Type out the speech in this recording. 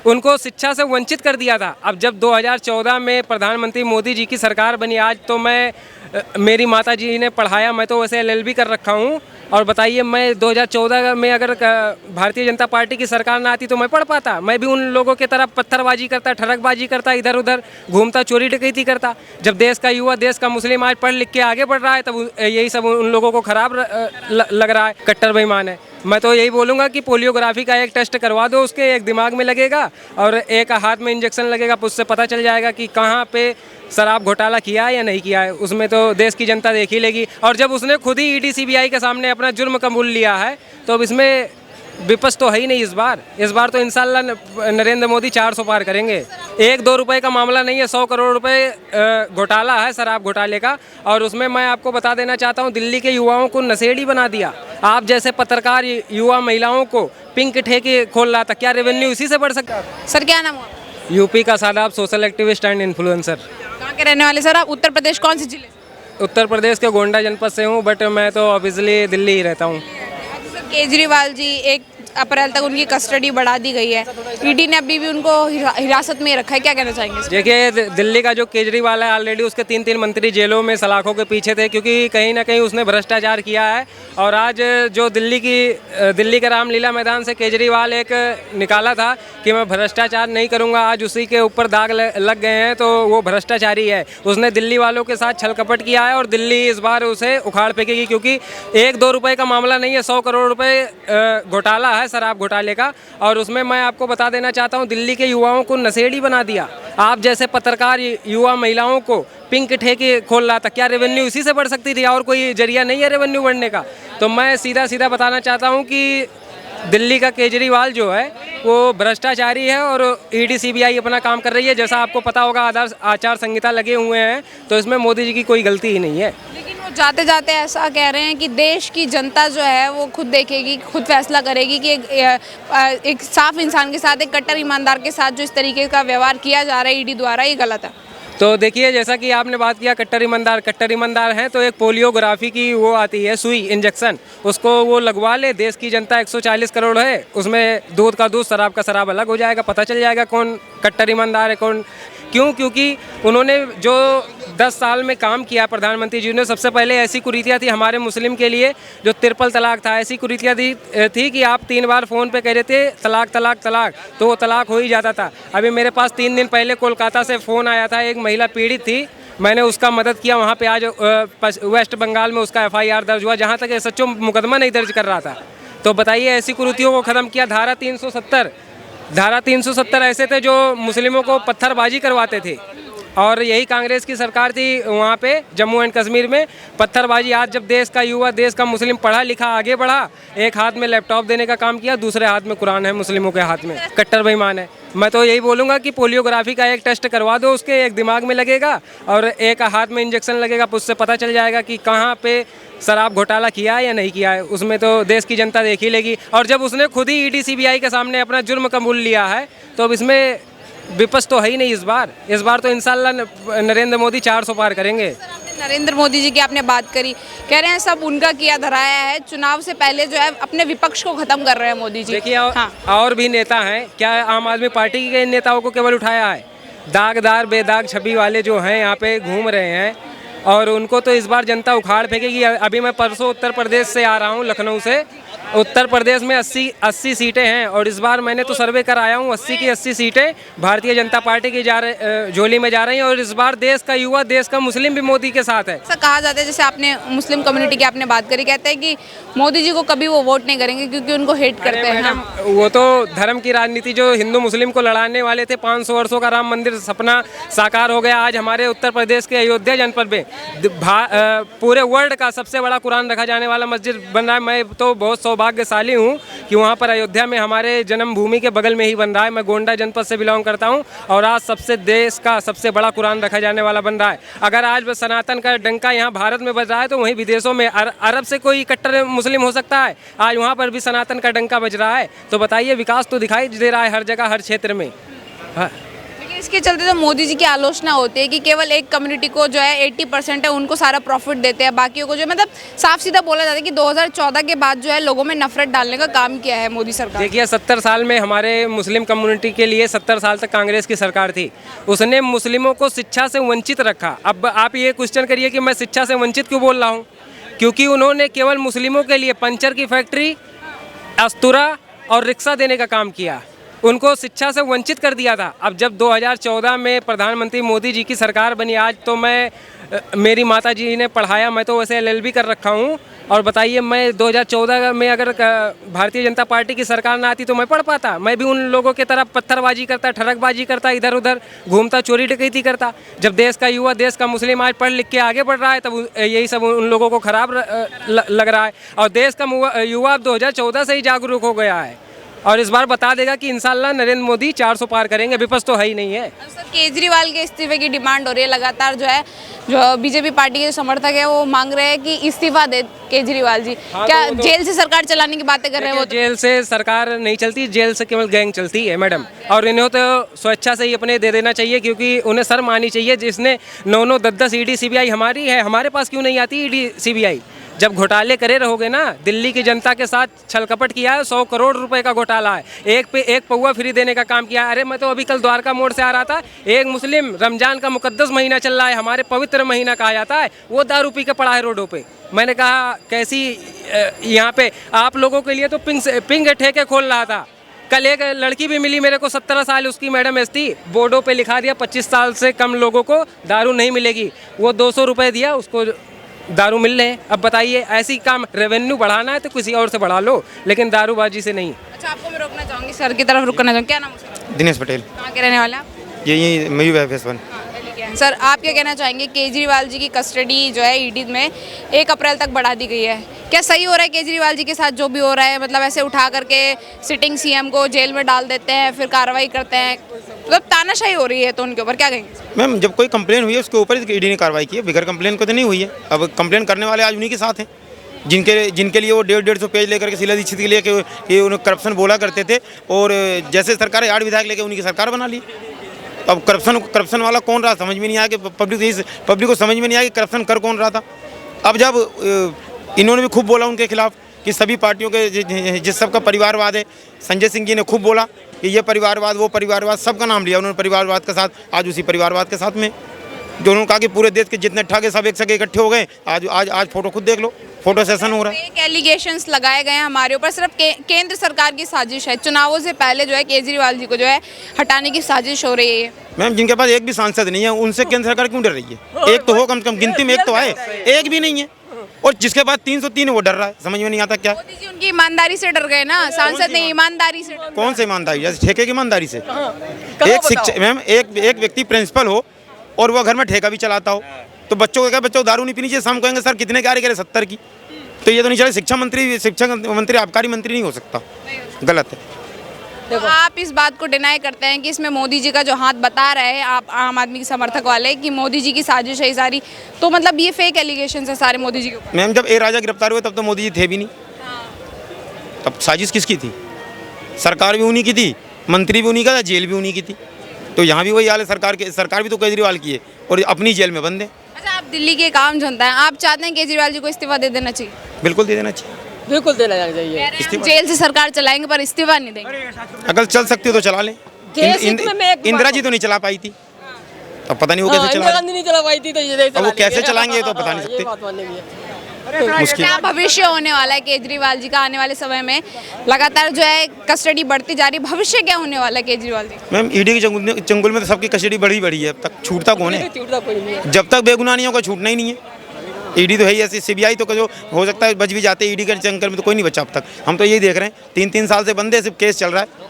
उनको शिक्षा से वंचित कर दिया था। अब जब 2014 में प्रधानमंत्री मोदी जी की सरकार बनी, आज तो मेरी माता जी ने पढ़ाया, मैं तो वैसे एलएलबी कर रखा हूँ। और बताइए, मैं 2014 में अगर भारतीय जनता पार्टी की सरकार ना आती तो मैं पढ़ पाता? मैं भी उन लोगों की तरफ पत्थरबाजी करता, ठड़कबाजी करता, इधर उधर घूमता, चोरी डकैती करता। जब देश का युवा, देश का मुस्लिम आज पढ़ लिख के आगे बढ़ रहा है, तब यही सब उन लोगों को खराब लग रहा है, कट्टर बेईमान है। मैं तो यही बोलूँगा कि पोलियोग्राफी का एक टेस्ट करवा दो, उसके एक दिमाग में लगेगा और एक हाथ में इंजेक्शन लगेगा, उससे पता चल जाएगा कि कहाँ पे शराब घोटाला किया है या नहीं किया है। उसमें तो देश की जनता देख ही लेगी। और जब उसने खुद ही ईडी सीबीआई के सामने अपना जुर्म कबूल लिया है, तो अब इसमें विपक्ष तो है ही नहीं। इस बार तो इंशाल्लाह नरेंद्र मोदी 400 पार करेंगे। 1-2 रुपए का मामला नहीं है, 100 करोड़ रुपए घोटाला है शराब घोटाले का। और उसमें मैं आपको बता देना चाहता हूँ, दिल्ली के युवाओं को नशेड़ी बना दिया। आप जैसे पत्रकार युवा महिलाओं को पिंक ठेके खोल रहा था, क्या रेवेन्यू इसी से बढ़ सकता? सर क्या नाम हुआ? यूपी का Shadab social activist and influencer. कहाँ के रहने वाले सर आप? उत्तर प्रदेश कौन से जिले से? उत्तर प्रदेश के गोंडा जनपद से हूँ, बट मैं तो ऑब्वियसली दिल्ली ही रहता हूँ। सर केजरीवाल जी 1 अप्रैल तक उनकी कस्टडी बढ़ा दी गई है, ईडी ने अभी भी उनको हिरासत में रखा है, क्या कहना चाहेंगे? देखिए, दिल्ली का जो केजरीवाल है, ऑलरेडी उसके 3 मंत्री जेलों में सलाखों के पीछे थे, क्योंकि कहीं ना कहीं उसने भ्रष्टाचार किया है। और आज जो दिल्ली के रामलीला मैदान से केजरीवाल एक निकाला था कि मैं भ्रष्टाचार नहीं करूंगा, आज उसी के ऊपर दाग लग गए हैं, तो वो भ्रष्टाचारी है। उसने दिल्ली वालों के साथ छल कपट किया है और दिल्ली इस बार उसे उखाड़ फेंकेगी, क्योंकि 1-2 रुपए का मामला नहीं है, 100 करोड़ रुपए घोटाला है शराब घोटाले का। और उसमें मैं आपको बता देना चाहता हूँ, दिल्ली के युवाओं को नशेड़ी बना दिया। आप जैसे पत्रकार युवा महिलाओं को पिंक ठेके खोल रहा था, क्या रेवेन्यू इसी से बढ़ सकती थी? और कोई जरिया नहीं है रेवेन्यू बढ़ने का? तो मैं सीधा बताना चाहता हूँ कि दिल्ली का केजरीवाल जो है वो भ्रष्टाचारी है और ईडी सीबीआई अपना काम कर रही है। जैसा आपको पता होगा, आदर्श आचार संहिता लगे हुए हैं, तो इसमें मोदी जी की कोई गलती ही नहीं है। लेकिन वो जाते जाते ऐसा कह रहे हैं कि देश की जनता जो है वो खुद देखेगी, खुद फैसला करेगी कि एक साफ इंसान के साथ, एक कट्टर ईमानदार के साथ जो इस तरीके का व्यवहार किया जा रहा है ईडी द्वारा, ये गलत है। तो देखिए, जैसा कि आपने बात किया कट्टर ईमानदार हैं, तो एक पोलियोग्राफी की वो आती है सुई, इंजेक्शन, उसको वो लगवा ले। देश की जनता 140 करोड़ है, उसमें दूध का दूध, शराब का शराब अलग हो जाएगा, पता चल जाएगा कौन कट्टर ईमानदार है कौन। क्योंकि उन्होंने जो 10 साल में काम किया प्रधानमंत्री जी ने, सबसे पहले ऐसी कुरीतियाँ थी हमारे मुस्लिम के लिए, जो ट्रिपल तलाक था, ऐसी कुरीतियाँ थी कि आप 3 बार फ़ोन पे कह रहे थे तलाक तलाक तलाक, तो वो तलाक हो ही जाता था। अभी मेरे पास 3 दिन पहले कोलकाता से फ़ोन आया था, एक महिला पीड़ित थी, मैंने उसका मदद किया वहाँ पे। आज वेस्ट बंगाल में उसका FIR दर्ज हुआ, जहाँ तक SHO मुकदमा नहीं दर्ज कर रहा था। तो बताइए, ऐसी कुरीतियों को ख़त्म किया। धारा 370 ऐसे थे जो मुस्लिमों को पत्थरबाजी करवाते थे, और यही कांग्रेस की सरकार थी वहाँ पे जम्मू एंड कश्मीर में, पत्थरबाजी। आज जब देश का युवा, देश का मुस्लिम पढ़ा लिखा आगे बढ़ा, एक हाथ में लैपटॉप देने का काम किया, दूसरे हाथ में कुरान है मुस्लिमों के हाथ में, कट्टर बेईमान है। मैं तो यही बोलूँगा कि पोलियोग्राफी का एक टेस्ट करवा दो, उसके एक दिमाग में लगेगा और एक हाथ में इंजेक्शन लगेगा, उससे पता चल जाएगा कि कहाँ पे शराब घोटाला किया है या नहीं किया है। उसमें तो देश की जनता देख ही लेगी। और जब उसने खुद ही ईडी सीबीआई के सामने अपना जुर्म कबूल लिया है, तो अब इसमें विपक्ष तो है ही नहीं। इस बार तो इंशाल्लाह नरेंद्र मोदी 400 पार करेंगे। नरेंद्र मोदी जी की आपने बात करी, कह रहे हैं सब उनका किया धराया है, चुनाव से पहले जो है अपने विपक्ष को खत्म कर रहे हैं मोदी जी। देखिए, और भी नेता हैं, क्या आम आदमी पार्टी के नेताओं को केवल उठाया है? दागदार बेदाग छवि वाले जो हैं यहाँ पे घूम रहे हैं, और उनको तो इस बार जनता उखाड़ फेंकेगी। अभी मैं परसों उत्तर प्रदेश से आ रहा हूँ, लखनऊ से। उत्तर प्रदेश में 80 सीटें हैं, और इस बार मैंने तो सर्वे कर आया हूँ, 80 की 80 सीटें भारतीय जनता पार्टी की झोली में जा रही हैं। और इस बार देश का युवा, देश का मुस्लिम भी मोदी के साथ है। ऐसा कहा जाता है, जैसे आपने मुस्लिम कम्युनिटी की आपने बात करी, कहते हैं कि मोदी जी को कभी वो वोट नहीं करेंगे क्योंकि उनको हेट करते हैं। हाँ। वो तो धर्म की राजनीति, जो हिंदू मुस्लिम को लड़ाने वाले थे, 500 वर्षों का राम मंदिर सपना साकार हो गया। आज हमारे उत्तर प्रदेश के अयोध्या जनपद में पूरे वर्ल्ड का सबसे बड़ा कुरान रखा जाने वाला मस्जिद बन रहा है। मैं तो बहुत सौभाग्यशाली हूँ कि वहाँ पर अयोध्या में हमारे जन्मभूमि के बगल में ही बन रहा है। मैं गोंडा जनपद से बिलोंग करता हूँ, और आज देश का सबसे बड़ा कुरान रखा जाने वाला बन रहा है। अगर आज सनातन का डंका यहाँ भारत में बज रहा है, तो वहीं विदेशों में अरब से कोई कट्टर मुस्लिम हो सकता है? आज वहाँ पर भी सनातन का डंका बज रहा है। तो बताइए, विकास तो दिखाई दे रहा है हर जगह, हर क्षेत्र में। हाँ। इसके चलते तो मोदी जी की आलोचना होती है कि केवल एक कम्युनिटी को जो है 80% है उनको सारा प्रॉफिट देते हैं, बाकियों को जो मतलब साफ सीधा बोला जाता है कि 2014 के बाद जो है लोगों में नफरत डालने का काम किया है मोदी सरकार। देखिए 70 साल में हमारे मुस्लिम कम्युनिटी के लिए 70 साल तक कांग्रेस की सरकार थी, उसने मुस्लिमों को शिक्षा से वंचित रखा। अब आप ये क्वेश्चन करिए कि मैं शिक्षा से वंचित क्यों बोल रहा हूँ, क्योंकि उन्होंने केवल मुस्लिमों के लिए पंचर की फैक्ट्री, अस्तुरा और रिक्शा देने का काम किया, उनको शिक्षा से वंचित कर दिया था। अब जब 2014 में प्रधानमंत्री मोदी जी की सरकार बनी, आज तो मेरी माता जी ने पढ़ाया, मैं तो वैसे एलएलबी कर रखा हूँ, और बताइए मैं 2014 में अगर भारतीय जनता पार्टी की सरकार ना आती तो मैं पढ़ पाता? मैं भी उन लोगों की तरफ पत्थरबाजी करता, ठड़कबाजी करता, इधर उधर घूमता, चोरी डकैती करता। जब देश का युवा, देश का मुस्लिम आज पढ़ लिख के आगे बढ़ रहा है, तब यही सब उन लोगों को खराब लग रहा है। और देश का युवा अब 2014 से ही जागरूक हो गया है, और इस बार बता देगा कि इंशाल्लाह नरेंद्र मोदी 400 पार करेंगे। विपक्ष तो है ही नहीं है। सर, केजरीवाल के इस्तीफे की डिमांड हो रही है लगातार, जो बीजेपी पार्टी के समर्थक है वो मांग रहे हैं कि इस्तीफा दे केजरीवाल जी। हाँ, क्या तो जेल से सरकार चलाने की बातें कर रहे हैं वो? जेल से सरकार नहीं चलती, जेल से केवल गैंग चलती है मैडम, और इन्हें तो स्वेच्छा से ही अपने दे देना चाहिए, क्योंकि उन्हें शर्म आनी चाहिए। जिसने 9-9, 10-10 ईडी सीबीआई हमारी है, हमारे पास क्यों नहीं आती ईडी सीबीआई? जब घोटाले करे रहोगे ना, दिल्ली की जनता के साथ छलकपट किया है, 100 करोड़ रुपए का घोटाला है, एक पे एक पौवा फ्री देने का काम किया है। अरे मैं तो अभी कल द्वारका मोड़ से आ रहा था, एक मुस्लिम, रमजान का मुकद्दस महीना चल रहा है, हमारे पवित्र महीना कहा जाता है, वो दारू पी के पड़ा है रोडों पे। मैंने कहा कैसी यहाँ पे आप लोगों के लिए तो पिंग ठेके खोल रहा था। कल एक लड़की भी मिली मेरे को, 17 साल उसकी मैडम एस थी, बोर्डों पे लिखा दिया 25 साल से कम लोगों को दारू नहीं मिलेगी। वो 200 रुपये दिया, उसको दारू मिल रहे हैं। अब बताइए, ऐसी काम रेवेन्यू बढ़ाना है तो किसी और से बढ़ा लो, लेकिन दारूबाजी से नहीं। अच्छा, आपको मैं रोकना चाहूँगी, सर की तरफ रुकना चाहूँगी। क्या नाम है सर? दिनेश पटेल। कहाँ के रहने वाले हैं आप? यही मयू FS1। दिल्ली के हैं। सर, आप क्या कहना चाहेंगे? केजरीवाल जी की कस्टडी जो है ईडी में 1 अप्रैल तक बढ़ा दी गई है, क्या सही हो रहा है केजरीवाल जी के साथ जो भी हो रहा है? मतलब ऐसे उठा करके सिटिंग सीएम को जेल में डाल देते हैं, फिर कार्रवाई करते हैं, मतलब तानाशाही हो रही है, तो उनके ऊपर क्या कहेंगे? मैम, जब कोई कंप्लेन हुई है उसके ऊपर ईडी ने कार्रवाई की है, बगैर कंप्लेन को तो नहीं हुई है। अब कंप्लेन करने वाले आज उन्हीं के साथ हैं, जिनके लिए वो 150 पेज लेकर के शीला दीक्षित के लिए कि उन्हें करप्शन बोला करते थे, और जैसे सरकार 8 विधायक लेके उन्हीं की सरकार बना ली। अब करप्शन वाला कौन रहा समझ में नहीं आया, कि पब्लिक को समझ में नहीं आया कि करप्शन कर कौन रहा था। अब जब इन्होंने भी खूब बोला उनके खिलाफ कि सभी पार्टियों के जिस सबका परिवारवाद है, संजय सिंह जी ने खूब बोला कि ये परिवारवाद, वो परिवारवाद, सबका नाम लिया उन्होंने परिवारवाद के साथ। आज उसी परिवारवाद के साथ में जो उन्होंने कहा कि पूरे देश के जितने ठगे सब एक सगे इकट्ठे हो गए। आज फोटो खुद देख लो, फोटो सेशन हो रहा है। एक एलिगेशंस लगाए गए हैं हमारे ऊपर, सिर्फ केंद्र सरकार की साजिश है, चुनावों से पहले जो है केजरीवाल जी को जो है हटाने की साजिश हो रही है। मैम, जिनके पास एक भी सांसद नहीं है उनसे केंद्र सरकार क्यों डर रही है? एक तो हो कम से कम, गिनती में एक तो आए, एक भी नहीं है, और जिसके पास 303 है वो डर रहा है। समझ में नहीं आता क्या। मोदी जी उनकी ईमानदारी से डर गए ना, सांसद नहीं, ईमानदारी से डर। कौन सी ईमानदारी? जैसे ठेके की ईमानदारी से। एक शिक्षा मैम, एक व्यक्ति प्रिंसिपल हो और वो घर में ठेका भी चलाता हो, तो बच्चों को क्या, बच्चों को दारू नहीं पीनी चाहिए? शाम कहेंगे सर कितने क्या करे 70 की, तो ये तो नहीं चले। शिक्षा मंत्री आबकारी मंत्री नहीं हो सकता, गलत है। तो आप इस बात को डिनाई करते हैं कि इसमें मोदी जी का जो हाथ बता रहे हैं आप आम आदमी के समर्थक वाले कि मोदी जी की साजिश है सारी, तो मतलब ये फेक एलिगेशन है सारे मोदी जी के ऊपर? मैम, जब ए राजा गिरफ्तार हुए तब तो मोदी जी थे भी नहीं, तब साजिश किसकी थी? सरकार भी उन्हीं की थी, मंत्री भी उन्हीं का था, जेल भी उन्हीं की थी। तो यहाँ भी वही हाल है, सरकार भी तो केजरीवाल की है और अपनी जेल में बंद है। अच्छा, आप दिल्ली के एक आम जनता है, आप चाहते हैं केजरीवाल जी को इस्तीफा दे देना चाहिए? बिल्कुल दे देना चाहिए, बिल्कुल देना चाहिए। कह रहे हैं हम जेल से सरकार चलाएंगे पर इस्तीफा नहीं देंगे। अगर चल सकती हो तो चला लें। इंदिरा जी तो नहीं चला पाई थी, अब पता नहीं वो कैसे इंदिरा गांधी नहीं चला पाई थी, तो ये अब वो कैसे चलाएंगे तो बता नहीं सकते। मुश्किल क्या भविष्य होने वाला है केजरीवाल जी का आने वाले समय में? लगातार जो है कस्टडी बढ़ती जा रही, भविष्य क्या होने वाला है केजरीवाल जी? मैम, ईडी के चंगुल में तो सबकी कस्टडी बढ़ी है, अब तक छूटता कौन है? जब तक बेगुनाह नहीं होगा छूटना ही नहीं है। ईडी तो है ही ऐसी, सीबीआई तो जो हो सकता है बच भी जाते, ईडी के चंगल में तो कोई नहीं बचा अब तक। हम तो यही देख रहे हैं, 3-3 साल से बंदे सिर्फ केस चल रहा है,